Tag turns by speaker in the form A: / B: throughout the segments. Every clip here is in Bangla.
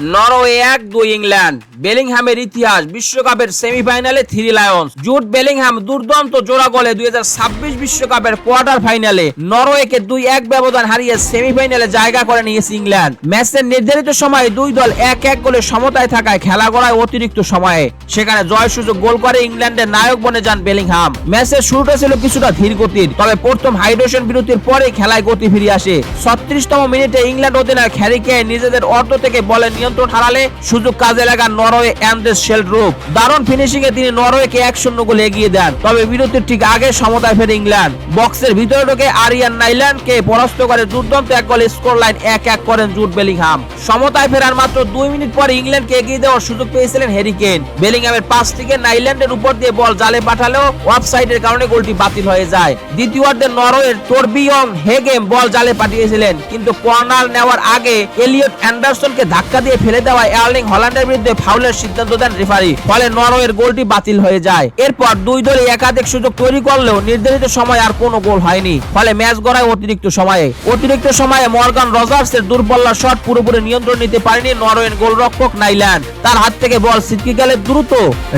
A: Norway 1-2 England. বেলিংহামের ইতিহাস, বিশ্বকাপের সেমিফাইনালে 3 লায়ন্স। জুট বেলিংহাম দুর্দান্ত জোড়া গোলে 2026 বিশ্বকাপের কোয়ার্টার ফাইনালে নরওয়েকে 2-1 ব্যবধান হারিয়ে সেমিফাইনালে জায়গা করে নিয়েছে ইংল্যান্ড। ম্যাচের নির্ধারিত সময়ে দুই দল 1-1 গোলে সমতায় থাকায় খেলা গড়ায় অতিরিক্ত সময়ে। সেখানে জয় সুযোগ গোল করে ইংল্যান্ডের নায়ক বনে যান বেলিংহাম। ম্যাচের শুরুটা ছিল কিছুটা ধীর গতির, তবে প্রথম হাইড্রেশন বিরতির পরে খেলায় গতি ফিরে আসে। 36তম মিনিটে ইংল্যান্ড অধিনায়ক হ্যারি কেইন নিজেদের অর্ধ থেকে বলের নিয়ন্ত্রণ হারালে সুযোগ কাজে লাগান নরওয়ে অ্যান্ড্রেস শেলড্রুপ। দারুণ ফিনিশিং এ তিনি নরওয়েকে 1-0 গোলে এগিয়ে দেন। তবে বিরতির ঠিক আগে সমতায় ফেরে ইংল্যান্ড। বক্সের ভিতরে ঢুকে আরিয়ান নাইল্যান্ডকে পরাস্ত করে দুর্দান্ত এক গোলে স্কোর লাইন 1-1 করেন জুট বেলিংহাম। সমতায় ফেরার মাত্র 2 মিনিট পরে ইংল্যান্ডকে এগিয়ে দেওয়ার সুযোগ পেয়েছিলেন হ্যারি কেইন। বেলিংহামের পাস থেকে নাইল্যান্ডের উপর দিয়ে বল জালে পাঠালেও অফসাইডের কারণে গোলটি বাতিল হয়ে যায়। দ্বিতীয়ার্ধে নরওয়ের তোরবিয়ং হেগেম বল জালে পাঠিয়েছিলেন, কিন্তু কর্নার নেওয়ার আগে এলিয়ট অ্যান্ডারসনকে ধাক্কা দিয়ে ফেলে দেওয়া এয়ারলিং হল্যান্ডের বিরুদ্ধে ফাউলের সিদ্ধান্ত দেন রেফারি। ফলে নরওয়ের গোলটি বাতিল হয়ে যায়। এরপর দুই দলই একাধিক সুযোগ তৈরি করলেও নির্ধারিত সময় আর কোনো গোল হয়নি। ফলে ম্যাচ গড়ায় অতিরিক্ত সময়ে মর্গান রজার্সের দূরপাল্লার শট পুরোপুরি নিয়ন্ত্রণ নিতে পারেনি নরওয়ের গোলরক্ষক নাইল্যান্ড। তার হাত থেকে বল ছিটকে গেলে দ্রুত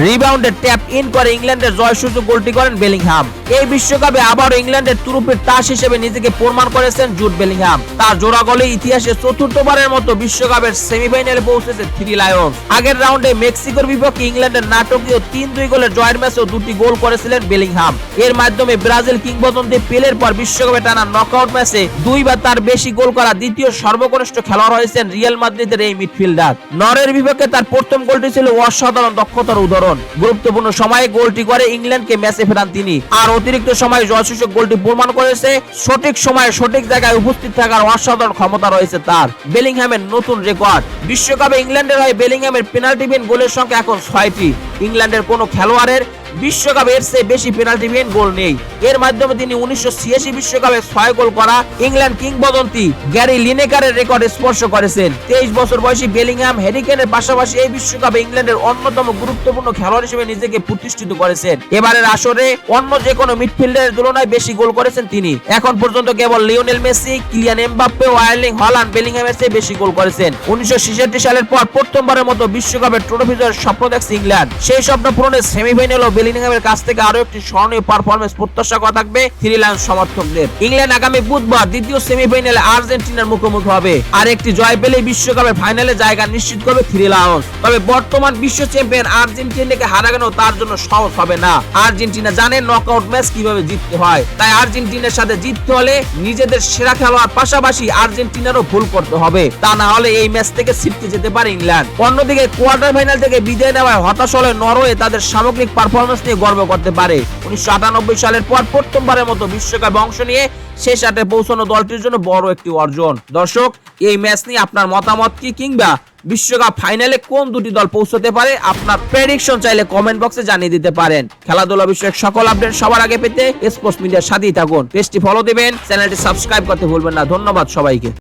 A: রিবাউন্ডে ট্যাপ ইন করে ইংল্যান্ডের জয় সুযোগ গোলটি করেন বেলিংহাম। এই বিশ্বকাপে আবারও ইংল্যান্ডের তুরুপের তাস হিসেবে নিজেকে প্রমাণ করেছেন জুট বেলিংহাম। তার জোড়া গোলে ইতিহাসে চতুর্থবারের মতো বিশ্বকাপের সেমিফাইনালে পৌঁছেছে 3 লায়ন্স। আগের রাউন্ডে মেক্সিকোর বিপক্ষে ইংল্যান্ডের নাটকীয় 3-2 গোলের জয়ের ম্যাচেও 2টি গোল করেছিলেন বেলিংহাম। এর মাধ্যমে ব্রাজিল কিংবদন্তি পেলের পর বিশ্বকাপে টানা নকআউট ম্যাচে 2 বা তার বেশি গোল করা দ্বিতীয় সর্বকনিষ্ঠ খেলোয়াড় হয়েছেন রিয়াল মাদ্রিদের এই মিডফিল্ডার। নরওয়ের বিপক্ষে তার প্রথম গোলটি ছিল অসাধারণ দক্ষতার উদাহরণ। গুরুত্বপূর্ণ সময়ে গোলটি করে ইংল্যান্ডকে ম্যাচে ফেরান তিনি। আর অতিরিক্ত সময়ে জয়সূচক গোলটি প্রমাণ করেছে সঠিক সময়ে সঠিক জায়গায় উপস্থিত থাকার অসাধারণ ক্ষমতা রয়েছে তার। বেলিংহামের নতুন রেকর্ড, বিশ্বকাপে ইংল্যান্ডের হয়ে বেলিংহামের পেনাল্টি বিহীন গোলের সংখ্যা এখন 6টি। ইংল্যান্ডের কোনো খেলোয়াড়ের বিশ্বকাপে এর চেয়ে বেশি পেনাল্টি বিহীন গোল নেই। এর মাধ্যমে তিনি 1986 বিশ্বকাপে 6 গোল করা ইংল্যান্ড কিংবদন্তি গ্যারি লিনেকারের রেকর্ড স্পর্শ করেছেন। 23 বছর বয়সী বেলিংহাম হ্যারি কেইনের পাশাপাশি এই বিশ্বকাপে ইংল্যান্ডের অন্যতম গুরুত্বপূর্ণ খেলোয়াড় হিসেবে নিজেকে প্রতিষ্ঠিত করেছেন। এবারের আসরে অন্য যে কোনো মিডফিল্ডারের তুলনায় বেশি গোল করেছেন তিনি। এখন পর্যন্ত কেবল লিওনেল মেসি, কিলিয়ান এমবাপ্পে ও আর্লিং হল্যান্ড বেলিংহামের চেয়ে বেশি গোল করেছেন। 1966 সালের পর প্রথমবারের মতো বিশ্বকাপের ট্রফি জয়ের স্বপ্ন দেখছে ইংল্যান্ড। সেই স্বপ্ন পূরণের সেমিফাইনালও বেলিংহামের কাছ থেকে আরো একটি স্মরণীয় পারফরম্যান্স প্রত্যাশা করা থাকবে 3 লায়ন্স সমর্থকদের। ইংল্যান্ড আগামী বুধবার দ্বিতীয় সেমিফাইনালে আর্জেন্টিনার মুখোমুখি হবে। আর একটি জয় পেলে বিশ্বকাপের ফাইনালে জায়গা নিশ্চিত করবে 3 লায়ন্স। তবে বর্তমান বিশ্ব চ্যাম্পিয়ন আর্জেন্টিনাকে হারানো তার জন্য সহজ হবে না। আর্জেন্টিনা জানে নকআউট ম্যাচ কিভাবে জিততে হয়, তাই আর্জেন্টিনার সাথে জিততে হলে নিজেদের সেরা খেলোয়াড় পাশাপাশি আর্জেন্টিনারও ভুল করতে হবে, তা না হলে এই ম্যাচ থেকে ছিটকে যেতে পারে ইংল্যান্ড। অন্যদিকে কোয়ার্টার ফাইনাল থেকে বিদায় নেওয়ায় হতাশ হলে নরওয়ে তাদের সামগ্রিক পারফরম্যান্স নিয়ে গর্ব করতে পারে। 1998 সালের পর প্রথমবারের মতো বিশ্বকাপে অংশ নিয়ে শেষ 8-এ পৌঁছানো দলটির জন্য বড় একটি অর্জন। দর্শক, এই ম্যাচ নিয়ে আপনার মতামত কি, কিংবা বিশ্বকাপ ফাইনালে কোন দুটি দল পৌঁছতে পারে আপনার প্রেডিকশন চাইলে কমেন্ট বক্সে জানিয়ে দিতে পারেন। খেলাধুলা বিষয়ক সকল আপডেট সবার আগে পেতে স্পোর্টস মিডিয়ার সাথেই থাকুন। পেজটি ফলো দিবেন, চ্যানেলটি সাবস্ক্রাইব করতে ভুলবেন না। ধন্যবাদ সবাইকে।